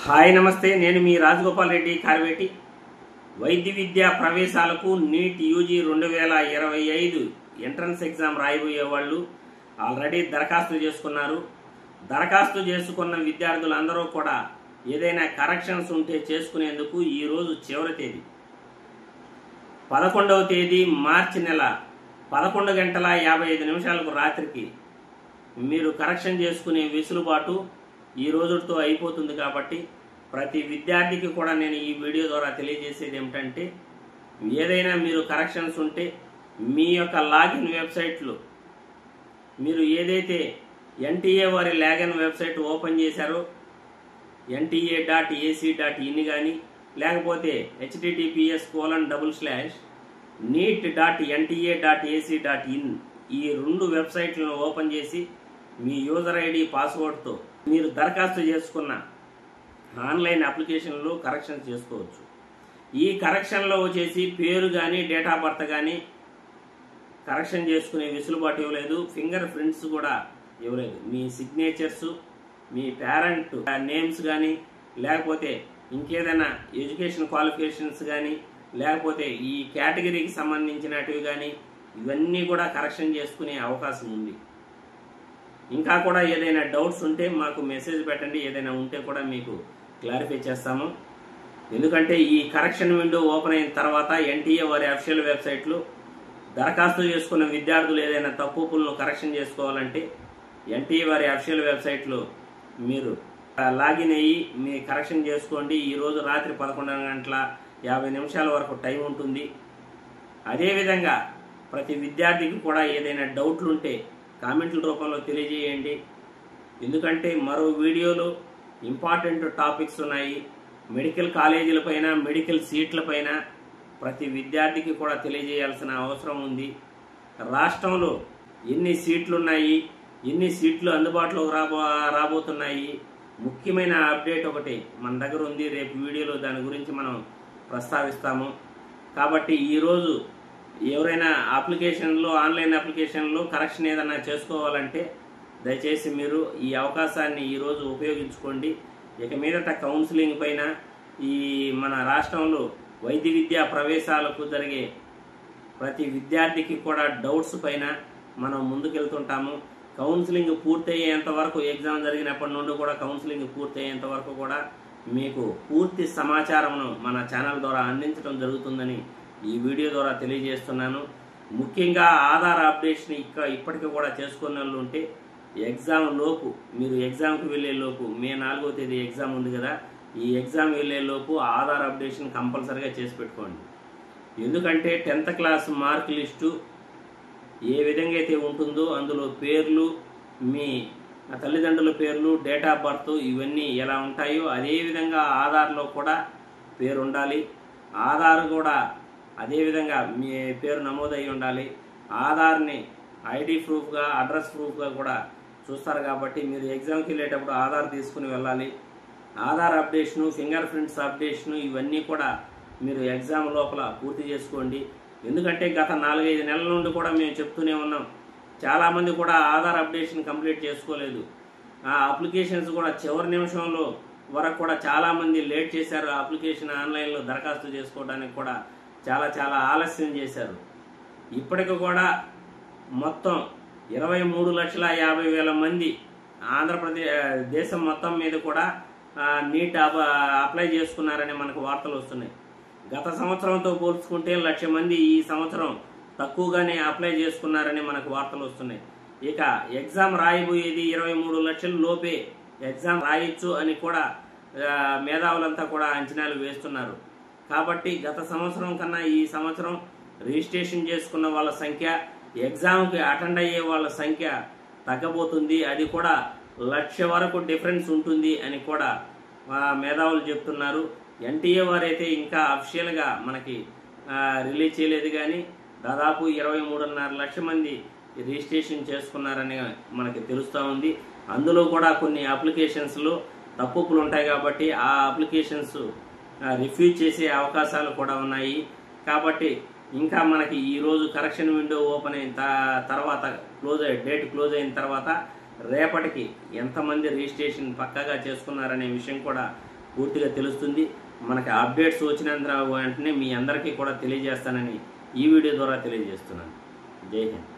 Hi నమస్తే, నేను మీ రాజగోపాల్ రెడ్డి కార్వేటి. వైద్య విద్యా ప్రవేశాలకు నీట్ యూజీ 2025 ఎంట్రన్స్ ఎగ్జామ్ రాయబోయే వాళ్ళు ఆల్రెడీ దరఖాస్తు చేసుకున్నారు. దరఖాస్తు చేసుకున్న విద్యార్థులందరూ కూడా ఏదైనా కరెక్షన్స్ ఉంటే చేసుకునేందుకు ఈరోజు చివరి తేదీ 11వ తేదీ మార్చి నెల 11:55 రాత్రికి మీరు కరెక్షన్ చేసుకునే వెసులుబాటు ఈ రోజుతో అయిపోతుంది. కాబట్టి ప్రతి విద్యార్థికి కూడా నేను ఈ వీడియో ద్వారా తెలియజేసేది ఏమిటంటే, ఏదైనా మీరు కరెక్షన్స్ ఉంటే మీ యొక్క లాగిన్ వెబ్సైట్లో మీరు ఏదైతే ఎన్టీఏ వారి లాగిన్ వెబ్సైట్ ఓపెన్ చేశారో nta.ac.in కానీ లేకపోతే https://neet.nta.ac.in ఈ రెండు వెబ్సైట్లను ఓపెన్ చేసి మీ యూజర్ ఐడి పాస్వర్డ్తో మీరు దరఖాస్తు చేసుకున్న ఆన్లైన్ అప్లికేషన్లో కరెక్షన్ చేసుకోవచ్చు. ఈ కరెక్షన్లో వచ్చేసి పేరు కానీ డేట్ ఆఫ్ బర్త్ కానీ కరెక్షన్ చేసుకునే వెసులుబాటు ఇవ్వలేదు. ఫింగర్ ప్రింట్స్ కూడా ఇవ్వలేదు. మీ సిగ్నేచర్స్, మీ పేరెంట్ నేమ్స్ కానీ లేకపోతే ఇంకేదైనా ఎడ్యుకేషన్ క్వాలిఫికేషన్స్ కానీ లేకపోతే ఈ కేటగిరీకి సంబంధించినటివి కానీ ఇవన్నీ కూడా కరెక్షన్ చేసుకునే అవకాశం ఉంది. ఇంకా కూడా ఏదైనా డౌట్స్ ఉంటే మాకు మెసేజ్ పెట్టండి. ఏదైనా ఉంటే కూడా మీకు క్లారిఫై చేస్తాము. ఎందుకంటే ఈ కరెక్షన్ విండో ఓపెన్ అయిన తర్వాత ఎన్టీఏ వారి అఫీషియల్ వెబ్సైట్లో దరఖాస్తు చేసుకున్న విద్యార్థులు ఏదైనా తప్పులను కరెక్షన్ చేసుకోవాలంటే ఎన్టీఏ వారి అఫీషియల్ వెబ్సైట్లో మీరు లాగిన్ అయ్యి మీ కరెక్షన్ చేసుకోండి. ఈరోజు రాత్రి 11:50 వరకు టైం ఉంటుంది. అదేవిధంగా ప్రతి విద్యార్థికి కూడా ఏదైనా డౌట్లు ఉంటే కామెంట్ల రూపంలో తెలియజేయండి. ఎందుకంటే మరో వీడియోలో ఇంపార్టెంట్ టాపిక్స్ ఉన్నాయి. మెడికల్ కాలేజీలపైన, మెడికల్ సీట్లపైన ప్రతి విద్యార్థికి కూడా తెలియజేయాల్సిన అవసరం ఉంది. రాష్ట్రంలో ఎన్ని సీట్లు ఉన్నాయి, ఎన్ని సీట్లు అందుబాటులోకి రాబోతున్నాయి, ముఖ్యమైన అప్డేట్ ఒకటి మన దగ్గర ఉంది. రేపు వీడియోలో దాని గురించి మనం ప్రస్తావిస్తాము. కాబట్టి ఈరోజు ఎవరైనా అప్లికేషన్లో, ఆన్లైన్ అప్లికేషన్లో కరెక్షన్ ఏదైనా చేసుకోవాలంటే దయచేసి మీరు ఈ అవకాశాన్ని ఈరోజు ఉపయోగించుకోండి. ఇక మీదట కౌన్సిలింగ్ పైన ఈ మన రాష్ట్రంలో వైద్య విద్యా ప్రవేశాలకు జరిగే ప్రతి విద్యార్థికి కూడా డౌట్స్ పైన మనం ముందుకెళ్తుంటాము. కౌన్సిలింగ్ పూర్తయ్యేంత వరకు, ఎగ్జామ్ జరిగినప్పటి నుండి కూడా కౌన్సిలింగ్ పూర్తయ్యేంత వరకు కూడా మీకు పూర్తి సమాచారంను మన ఛానల్ ద్వారా అందించడం జరుగుతుందని ఈ వీడియో ద్వారా తెలియజేస్తున్నాను. ముఖ్యంగా ఆధార్ అప్డేషన్ ఇప్పటికీ కూడా చేసుకున్న వాళ్ళు ఉంటే ఎగ్జామ్ లోపు, మీరు ఎగ్జామ్కి వెళ్ళే లోపు, మే 4వ తేదీ ఎగ్జామ్ ఉంది కదా, ఈ ఎగ్జామ్ వెళ్ళే లోపు ఆధార్ అప్డేషన్ కంపల్సరీగా చేసి పెట్టుకోండి. ఎందుకంటే 10th క్లాస్ మార్క్ లిస్టు ఏ విధంగా అయితే ఉంటుందో అందులో పేర్లు, మీ తల్లిదండ్రుల పేర్లు, డేట్ ఆఫ్ బర్త్ ఇవన్నీ ఎలా ఉంటాయో అదేవిధంగా ఆధార్లో కూడా పేరు ఉండాలి. ఆధార్ కూడా అదేవిధంగా మీ పేరు నమోదయ్యి ఉండాలి. ఆధార్ని ఐడి ప్రూఫ్గా, అడ్రస్ ప్రూఫ్గా కూడా చూస్తారు. కాబట్టి మీరు ఎగ్జామ్కి వెళ్ళేటప్పుడు ఆధార్ తీసుకుని వెళ్ళాలి. Aadhaar updation, finger prints updation ఇవన్నీ కూడా మీరు ఎగ్జామ్ లోపల పూర్తి చేసుకోండి. ఎందుకంటే గత 4-5 నెలల నుండి కూడా మేము చెప్తూనే ఉన్నాం. చాలామంది కూడా ఆధార్ అప్డేషన్ కంప్లీట్ చేసుకోలేదు. ఆ అప్లికేషన్స్ కూడా చివరి నిమిషంలో వరకు కూడా చాలామంది లేట్ చేశారు. అప్లికేషన్ ఆన్లైన్లో దరఖాస్తు చేసుకోవడానికి కూడా చాలా ఆలస్యం చేశారు. ఇప్పటికి కూడా మొత్తం 23,50,000 మంది ఆంధ్రప్రదేశ్ దేశం మొత్తం మీద కూడా నీట్ అప్లై చేసుకున్నారని మనకు వార్తలు వస్తున్నాయి. గత సంవత్సరంతో పోల్చుకుంటే 1,00,000 మంది ఈ సంవత్సరం తక్కువగానే అప్లై చేసుకున్నారని మనకు వార్తలు వస్తున్నాయి. ఇక ఎగ్జామ్ రాయబోయేది 23 లక్షల లోపే ఎగ్జామ్ రాయొచ్చు అని కూడా మేధావులంతా కూడా అంచనాలు వేస్తున్నారు. కాబట్టి గత సంవత్సరం కన్నా ఈ సంవత్సరం రిజిస్ట్రేషన్ చేసుకున్న వాళ్ళ సంఖ్య, ఎగ్జామ్కి అటెండ్ అయ్యే వాళ్ళ సంఖ్య తగ్గబోతుంది. అది కూడా 1,00,000 వరకు డిఫరెన్స్ ఉంటుంది అని కూడా మేధావులు చెప్తున్నారు. ఎన్టీఏ వారైతే ఇంకా అఫీషియల్గా మనకి రిలీజ్ చేయలేదు, కానీ దాదాపు 23.5 లక్షల మంది రిజిస్ట్రేషన్ చేసుకున్నారని మనకి తెలుస్తూ ఉంది. అందులో కూడా కొన్ని అప్లికేషన్స్లో తప్పులు ఉంటాయి కాబట్టి ఆ అప్లికేషన్స్ రిఫ్యూజ్ చేసే అవకాశాలు కూడా ఉన్నాయి. కాబట్టి ఇంకా మనకి ఈరోజు కరెక్షన్ విండో ఓపెన్ అయిన తర్వాత డేట్ క్లోజ్ అయిన తర్వాత రేపటికి ఎంతమంది రిజిస్ట్రేషన్ పక్కాగా చేసుకున్నారనే విషయం కూడా పూర్తిగా తెలుస్తుంది. మనకి అప్డేట్స్ వచ్చినంత వెంటనే మీ అందరికీ కూడా తెలియజేస్తానని ఈ వీడియో ద్వారా తెలియజేస్తున్నాను. జై హింద్.